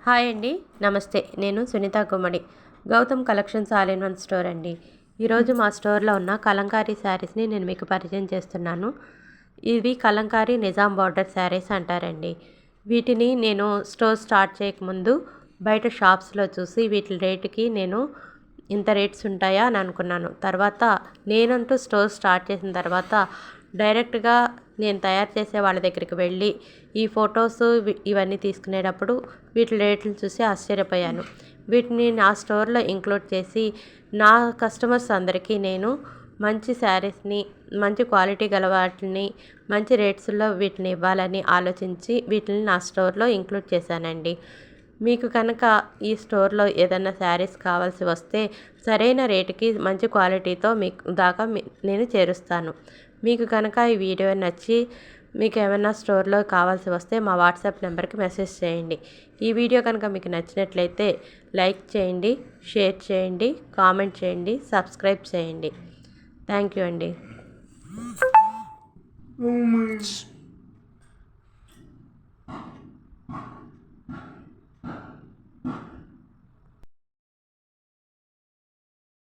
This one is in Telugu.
హాయ్ అండి, నమస్తే. నేను Sunitha Gummadi, Gautam collections all in one store అండి. ఈరోజు మా స్టోర్లో ఉన్న కలంకారీ శారీస్ని నేను మీకు పరిచయం చేస్తున్నాను. ఇవి కలంకారీ నిజాం బార్డర్ శారీస్ అంటారండి. వీటిని నేను స్టోర్ స్టార్ట్ చేయకముందు బయట షాప్స్లో చూసి వీటి రేటుకి నేను ఇంత రేట్స్ ఉంటాయా అని అనుకున్నాను. తర్వాత నేనంటూ స్టోర్ స్టార్ట్ చేసిన తర్వాత డైరెక్ట్గా నేను తయారు చేసే వాళ్ళ దగ్గరికి వెళ్ళి ఈ ఫొటోస్ ఇవన్నీ తీసుకునేటప్పుడు వీటి రేట్లు చూసి ఆశ్చర్యపోయాను. వీటిని నా స్టోర్లో ఇంక్లూడ్ చేసి నా కస్టమర్స్ అందరికీ నేను మంచి శారీస్ని, మంచి క్వాలిటీ గల వాటిని మంచి రేట్స్లో వీటిని ఇవ్వాలని ఆలోచించి వీటిని నా స్టోర్లో ఇంక్లూడ్ చేశానండి. మీకు కనుక ఈ స్టోర్లో ఏదైనా శారీస్ కావాల్సి వస్తే సరైన రేటుకి మంచి క్వాలిటీతో మీకు దాకా నేను చేరుస్తాను. మీకు కనుక ఈ వీడియో నచ్చి మీకు ఏమైనా స్టోర్లో కావాల్సి వస్తే మా వాట్సాప్ నెంబర్కి మెసేజ్ చేయండి. ఈ వీడియో కనుక మీకు నచ్చినట్లయితే లైక్ చేయండి, షేర్ చేయండి, కామెంట్ చేయండి, సబ్స్క్రైబ్ చేయండి. థ్యాంక్ యూ అండి.